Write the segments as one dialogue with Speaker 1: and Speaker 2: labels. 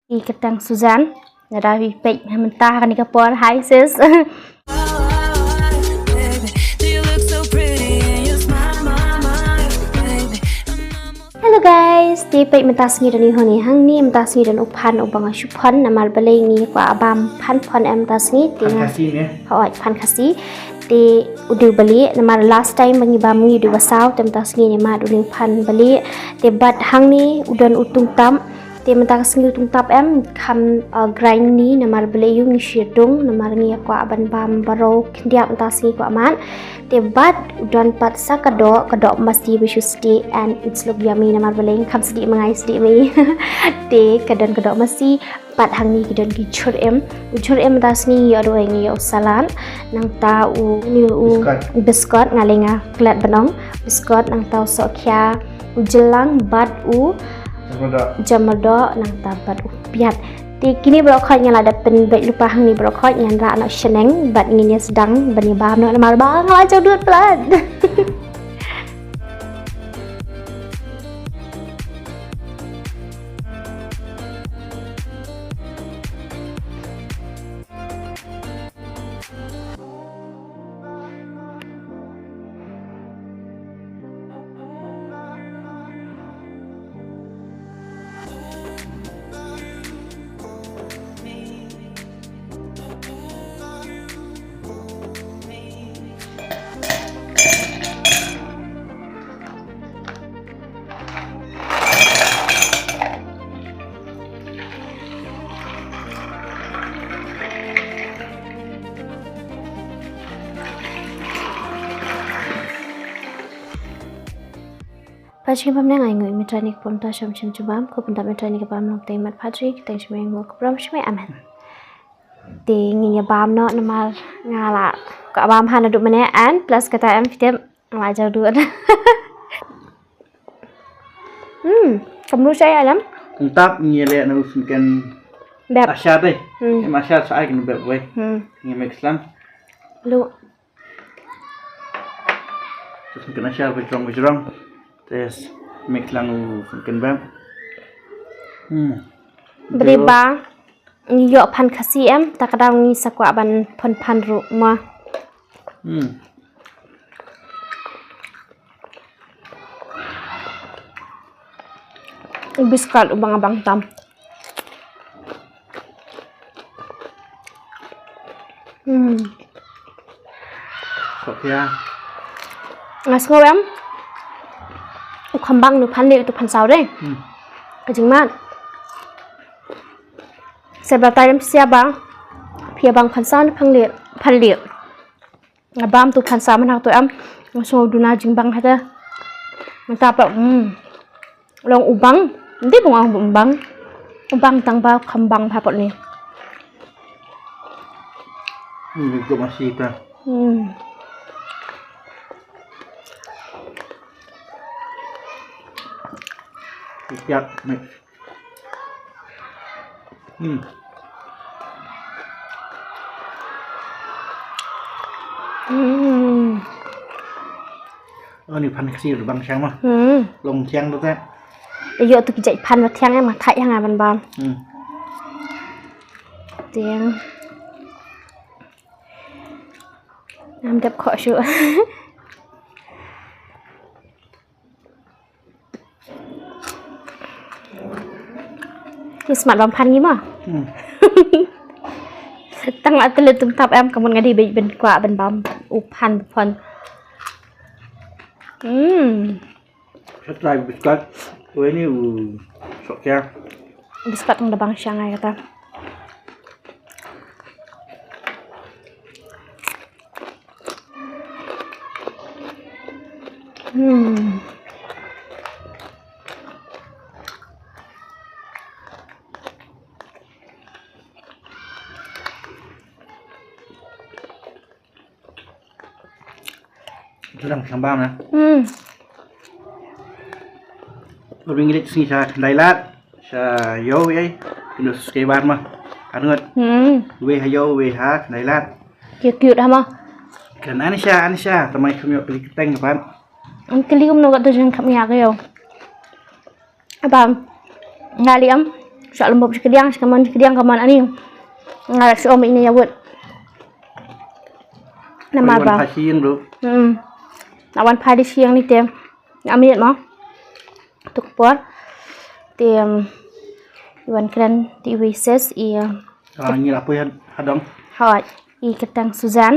Speaker 1: Ikatang Suzanne. Narawi pek mentah kan ikapon. Hi sis. Hello guys, di pek mentas ni dan ihoni hang ni mentas ni dan upan ubang syupon namal balai ni kwa abam pan pon em tas ni
Speaker 2: tinggal
Speaker 1: hoi pan kasi di udu bali namal last time bangi bam ni udu wasau tem tas ni ma udu pan bali di bat hang ni udan utung tam di mentas ni utung tap em kam grind ni namal balai yung ni syedung namal ni kwa aban bam baro kendiap mentas ni kwa aman Tebat udan pat sa kadok mesti bersyusti and it's look yummy namar baleng kam sedih mengai sedih me te kadon mesti pat hang ni kadon gicur em tas ni yo doeng yo salan nang ta u ni u biskot ngalenga klat benong biskot nang ta so kya u jelang bat u jamado nang ta bat u piat Di kini brokot yang ada penbet lupa hang ni brokot yang rak nak seneng bat nginya sedang bani baham nak lemar bang lajau duit pelan. Patri pam nang ai ngoi metrani pom ta sham chim chubam ko pun ta metrani ka pam nok te mat patri te shmeng mo ko pram shme amen te nginya bam no namal ngala ka bam han du mane an plus kata am fitem ma jau du kamu saya alam
Speaker 2: tap ngi le na uskan
Speaker 1: beb
Speaker 2: asyad deh asyad sai kan beb we ngi mexlan
Speaker 1: lu
Speaker 2: uskan asyad be trong Tes mix lang uskan beb
Speaker 1: beri bang yo pan khasi em ta kadang ni sakwa ban pan ru ma biskal ubang abang tam
Speaker 2: Sophia
Speaker 1: ngas ngawem khambang nu pan le tu pan sau deh kajing mat sebab time sia bang phia bang pan sau ni pan le ngabam tu pan sau man hak tu am so duna jing bang hada mantap long ubang ndi bong ubang tang ba khambang phapot ni
Speaker 2: juga masih ta Siap, mix. Ni pan kasi rồi băng sáng mà. Lồng chang đó ta.
Speaker 1: Giờ tôi chạy pan vào thang em mà thay hàng à ban. Tiếng. Làm đẹp khó chịu. Ni smart bang pan gimana? Tang atlet tum tap em kamu ngadi ben kwa ben bam upan pon.
Speaker 2: Saya try biskuit. Kue ni sok ya.
Speaker 1: Biskuit ng dabang Shanghai kata.
Speaker 2: Sedang sambam na. Ring ini sini sa dailat sa yo ay kinus kebar mah anut we hayo we ha dailat
Speaker 1: cute hama
Speaker 2: kan Anisha tamai kami pilih keteng kapan
Speaker 1: ang kali no gato jeng kami agayo abam ngali am Syak lembab sekediang, kaman ani. Ngarak si om ini ya buat. Nama
Speaker 2: วัน
Speaker 1: apa?
Speaker 2: พาชีนรู้
Speaker 1: Awan padi siang ni tem. Ambil mau. Tuk puan. Tem. Iwan keren di Wises ia.
Speaker 2: กำลังงี้ละปุ้ยฮัดดอง
Speaker 1: Hot. I ketang Suzan.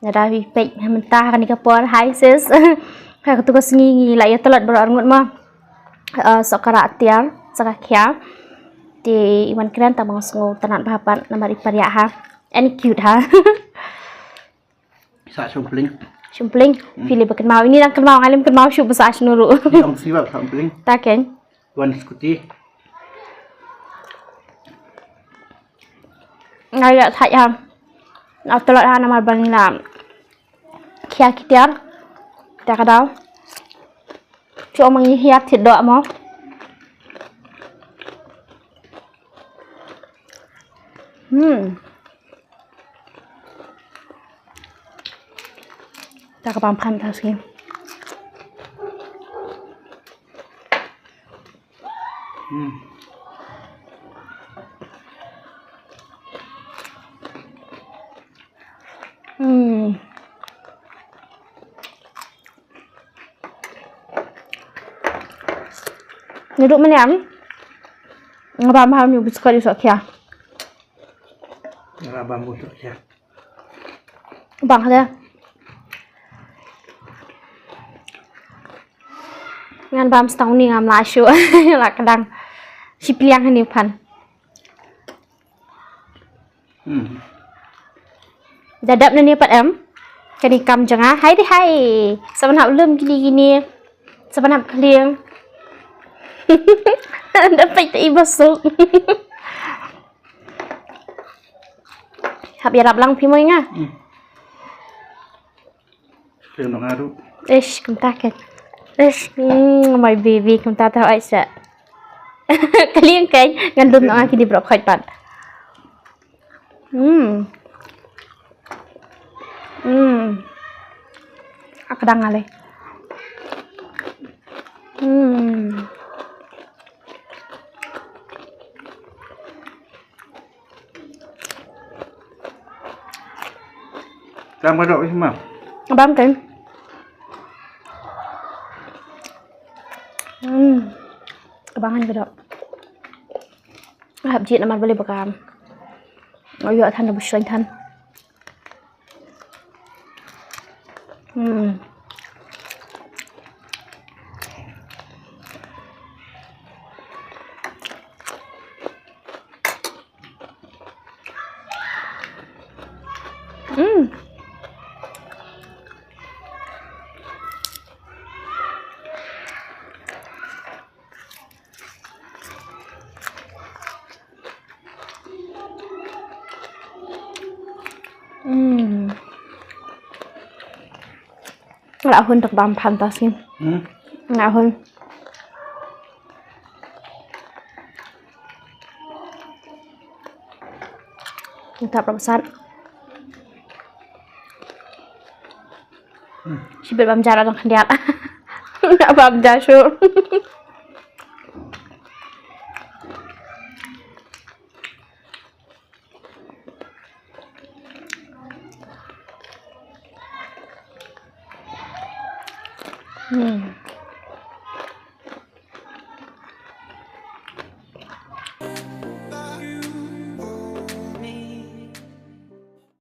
Speaker 1: Nada wi pek mentah kan ni puan. Hi sis. Hai ketuk sengi la ya telat berangut mah. Sokara tiar, sakakia. Di Iwan keren tamang sengu tanan bahapan nama ipariak ha. Any cute ha.
Speaker 2: สะชมพลิง
Speaker 1: Cumpling, pilih berken mau. Ini dah ken mau, alim ken mau syuk besar nuru.
Speaker 2: ที่องซีแบบชมพลิง
Speaker 1: Tak kan?
Speaker 2: วันสกุตี
Speaker 1: Ngaya thak ha. Au telat ha nama bang ni lah. Kia kitiar. Tak kadau. Cuk mang hiat thịt đọ mo. Tak kepampan tak sih. Duduk mana am? Ngapam ni buka di sok kia.
Speaker 2: ราบามุตุเชีย
Speaker 1: Bang ada. Ngan bam setahun ni ngam lah syuk. Lah kadang. Si pilihan ni pan. Dadap ni pat am. Kani kam jengah. Hai deh hai. Sebenap lem gini-gini. Sebenap keliang. Dapat tak ibu sok. Hab ya lang pimoy nga.
Speaker 2: เรื่องของอารุ
Speaker 1: Ish, kumtakan. Ish, my baby, kumtata ay sa. Kaliang kay, ngandun na nga kini bro kahit pan. Akadang alay.
Speaker 2: ตามกระโดดใช่ไหม
Speaker 1: Abang kan? Abangan ke dok? Hab jit nama boleh bekam. Ayo than dah bersyai than. Ngak hun tak bam pantas ni. Ngak hun. Tak berpesan. Sibuk bam jarak dong kendiat. Nak bam jasyuk.